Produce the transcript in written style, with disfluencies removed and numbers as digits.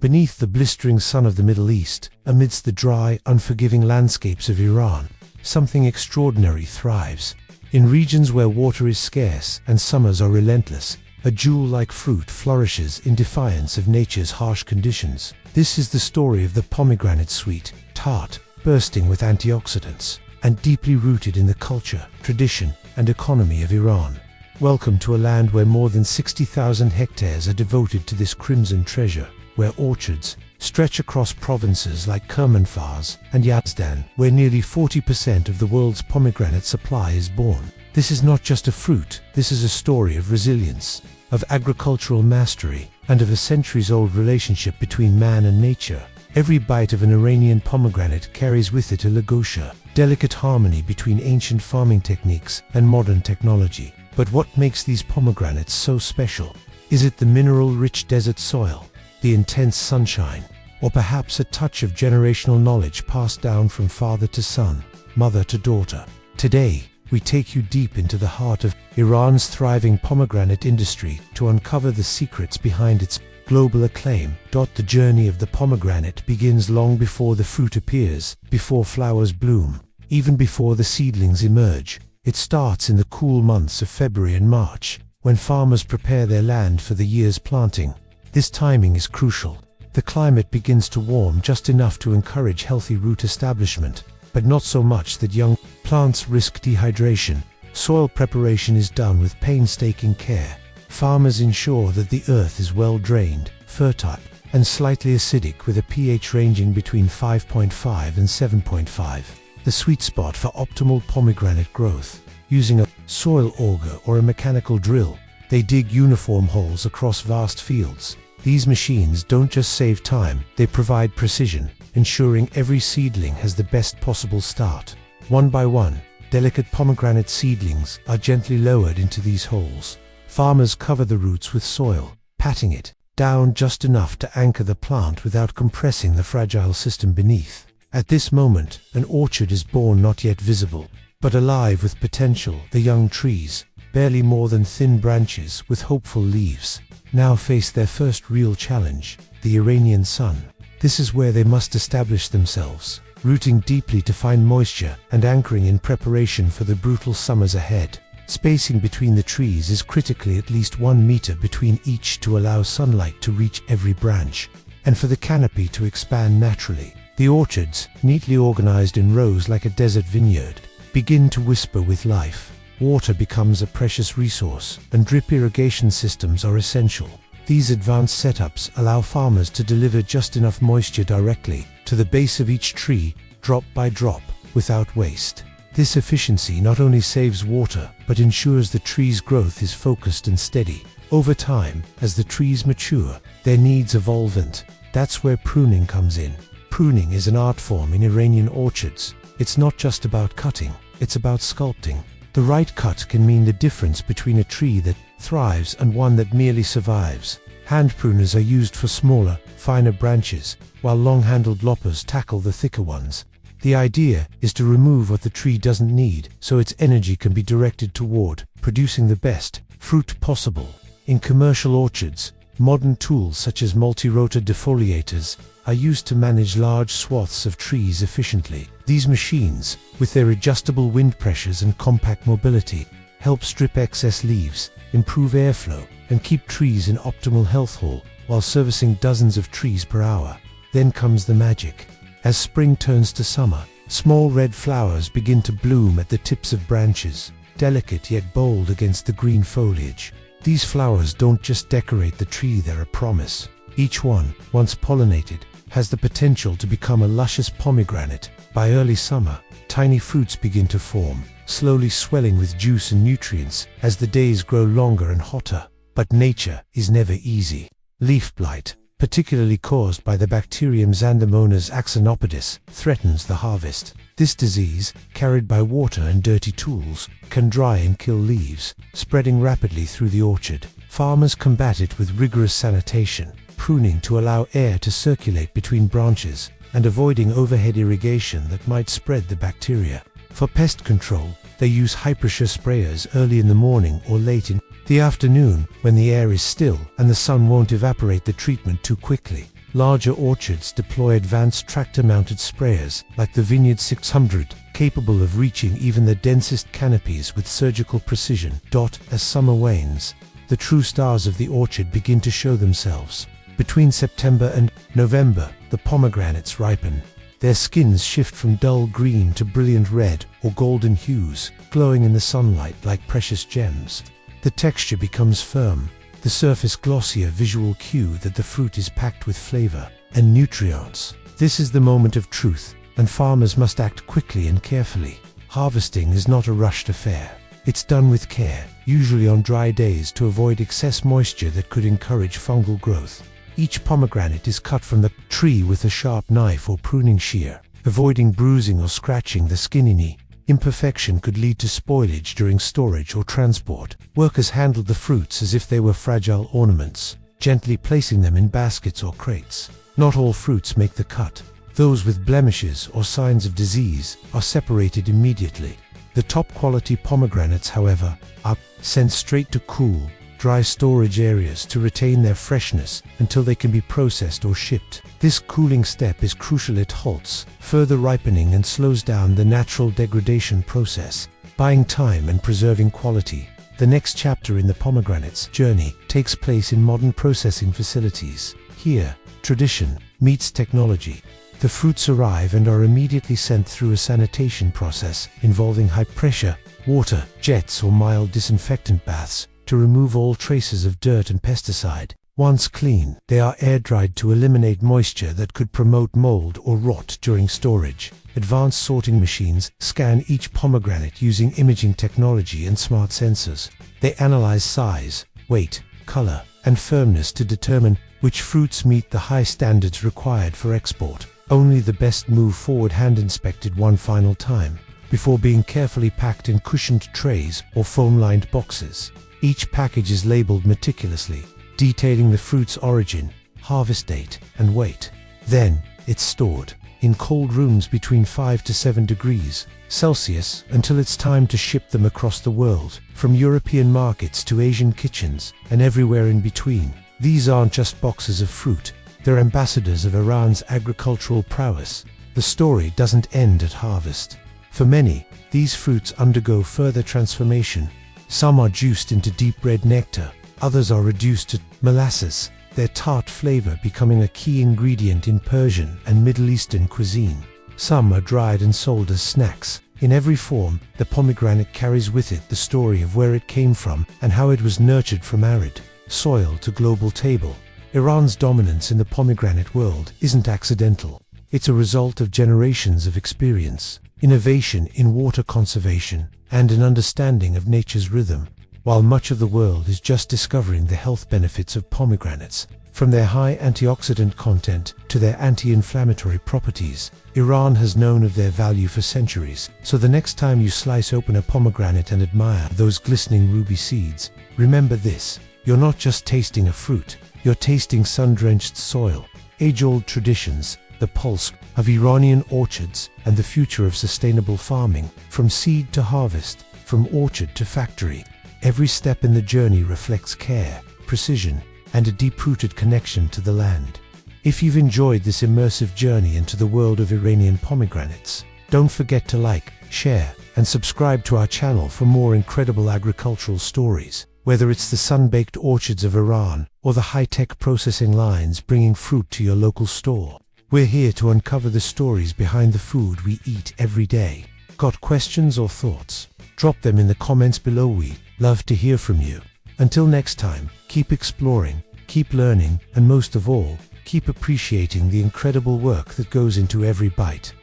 Beneath the blistering sun of the Middle East, amidst the dry, unforgiving landscapes of Iran, something extraordinary thrives. In regions where water is scarce and summers are relentless, a jewel-like fruit flourishes in defiance of nature's harsh conditions. This is the story of the pomegranate, sweet, tart, bursting with antioxidants, and deeply rooted in the culture, tradition, and economy of Iran. Welcome to a land where more than 60,000 hectares are devoted to this crimson treasure, where orchards stretch across provinces like Kerman, Fars, and Yazdan, where nearly 40% of the world's pomegranate supply is born. This is not just a fruit, this is a story of resilience, of agricultural mastery, and of a centuries-old relationship between man and nature. Every bite of an Iranian pomegranate carries with it a lagosha, delicate harmony between ancient farming techniques and modern technology. But what makes these pomegranates so special? Is it the mineral-rich desert soil, the intense sunshine, or perhaps a touch of generational knowledge passed down from father to son, mother to daughter? Today, we take you deep into the heart of Iran's thriving pomegranate industry to uncover the secrets behind its global acclaim. The journey of the pomegranate begins long before the fruit appears, before flowers bloom, even before the seedlings emerge. It starts in the cool months of February and March, when farmers prepare their land for the year's planting. This timing is crucial. The climate begins to warm just enough to encourage healthy root establishment, but not so much that young plants risk dehydration. Soil preparation is done with painstaking care. Farmers ensure that the earth is well drained, fertile, and slightly acidic, with a pH ranging between 5.5 and 7.5. The sweet spot for optimal pomegranate growth. Using a soil auger or a mechanical drill, they dig uniform holes across vast fields. These machines don't just save time, they provide precision, ensuring every seedling has the best possible start. One by one, delicate pomegranate seedlings are gently lowered into these holes. Farmers cover the roots with soil, patting it down just enough to anchor the plant without compressing the fragile system beneath. At this moment, an orchard is born, not yet visible, but alive with potential. The young trees, barely more than thin branches with hopeful leaves, now face their first real challenge, the Iranian sun. This is where they must establish themselves, rooting deeply to find moisture and anchoring in preparation for the brutal summers ahead. Spacing between the trees is critically, at least 1 meter between each to allow sunlight to reach every branch, and for the canopy to expand naturally. The orchards, neatly organized in rows like a desert vineyard, begin to whisper with life. Water becomes a precious resource, and drip irrigation systems are essential. These advanced setups allow farmers to deliver just enough moisture directly to the base of each tree, drop by drop, without waste. This efficiency not only saves water, but ensures the tree's growth is focused and steady. Over time, as the trees mature, their needs evolve, and that's where pruning comes in. Pruning is an art form in Iranian orchards. It's not just about cutting, it's about sculpting. The right cut can mean the difference between a tree that thrives and one that merely survives. Hand pruners are used for smaller, finer branches, while long-handled loppers tackle the thicker ones. The idea is to remove what the tree doesn't need, so its energy can be directed toward producing the best fruit possible. In commercial orchards, modern tools such as multi-rotor defoliators are used to manage large swaths of trees efficiently. These machines, with their adjustable wind pressures and compact mobility, help strip excess leaves, improve airflow, and keep trees in optimal health while servicing dozens of trees per hour. Then comes the magic. As spring turns to summer, small red flowers begin to bloom at the tips of branches, delicate yet bold against the green foliage. These flowers don't just decorate the tree, they're a promise. Each one, once pollinated, has the potential to become a luscious pomegranate. By early summer, tiny fruits begin to form, slowly swelling with juice and nutrients as the days grow longer and hotter. But nature is never easy. Leaf blight, particularly caused by the bacterium Xanthomonas axonopodis, threatens the harvest. This disease, carried by water and dirty tools, can dry and kill leaves, spreading rapidly through the orchard. Farmers combat it with rigorous sanitation, pruning to allow air to circulate between branches, and avoiding overhead irrigation that might spread the bacteria. For pest control, they use high-pressure sprayers early in the morning or late in the afternoon when the air is still and the sun won't evaporate the treatment too quickly. Larger orchards deploy advanced tractor-mounted sprayers like the Vineyard 600, capable of reaching even the densest canopies with surgical precision. As summer wanes, the true stars of the orchard begin to show themselves. Between September and November, the pomegranates ripen. Their skins shift from dull green to brilliant red or golden hues, glowing in the sunlight like precious gems. The texture becomes firm, the surface glossy, a visual cue that the fruit is packed with flavor and nutrients. This is the moment of truth, and farmers must act quickly and carefully. Harvesting is not a rushed affair. It's done with care, usually on dry days to avoid excess moisture that could encourage fungal growth. Each pomegranate is cut from the tree with a sharp knife or pruning shear, avoiding bruising or scratching the skin. Any imperfection could lead to spoilage during storage or transport. Workers handled the fruits as if they were fragile ornaments, gently placing them in baskets or crates. Not all fruits make the cut. Those with blemishes or signs of disease are separated immediately. The top-quality pomegranates, however, are sent straight to cool, dry storage areas to retain their freshness until they can be processed or shipped. This cooling step is crucial. It halts further ripening and slows down the natural degradation process, buying time and preserving quality. The next chapter in the pomegranate's journey takes place in modern processing facilities. Here, tradition meets technology. The fruits arrive and are immediately sent through a sanitation process involving high-pressure water jets or mild disinfectant baths to remove all traces of dirt and pesticide. Once clean, they are air-dried to eliminate moisture that could promote mold or rot during storage. Advanced sorting machines scan each pomegranate using imaging technology and smart sensors. They analyze size, weight, color, and firmness to determine which fruits meet the high standards required for export. Only the best move forward, hand-inspected one final time, before being carefully packed in cushioned trays or foam-lined boxes. Each package is labeled meticulously, detailing the fruit's origin, harvest date, and weight. Then, it's stored in cold rooms between 5 to 7 degrees Celsius until it's time to ship them across the world, from European markets to Asian kitchens, and everywhere in between. These aren't just boxes of fruit, they're ambassadors of Iran's agricultural prowess. The story doesn't end at harvest. For many, these fruits undergo further transformation. Some are juiced into deep red nectar, others are reduced to molasses, their tart flavor becoming a key ingredient in Persian and Middle Eastern cuisine. Some are dried and sold as snacks. In every form, the pomegranate carries with it the story of where it came from and how it was nurtured from arid soil to global table. Iran's dominance in the pomegranate world isn't accidental. It's a result of generations of experience, innovation in water conservation, and an understanding of nature's rhythm. While much of the world is just discovering the health benefits of pomegranates, from their high antioxidant content to their anti-inflammatory properties, Iran has known of their value for centuries. So the next time you slice open a pomegranate and admire those glistening ruby seeds, remember this: you're not just tasting a fruit, you're tasting sun-drenched soil, age-old traditions, the pulse of Iranian orchards, and the future of sustainable farming. From seed to harvest, from orchard to factory, every step in the journey reflects care, precision, and a deep-rooted connection to the land. If you've enjoyed this immersive journey into the world of Iranian pomegranates, don't forget to like, share, and subscribe to our channel for more incredible agricultural stories. Whether it's the sun-baked orchards of Iran or the high-tech processing lines bringing fruit to your local store, we're here to uncover the stories behind the food we eat every day. Got questions or thoughts? Drop them in the comments below. We'd love to hear from you. Until next time, keep exploring, keep learning, and most of all, keep appreciating the incredible work that goes into every bite.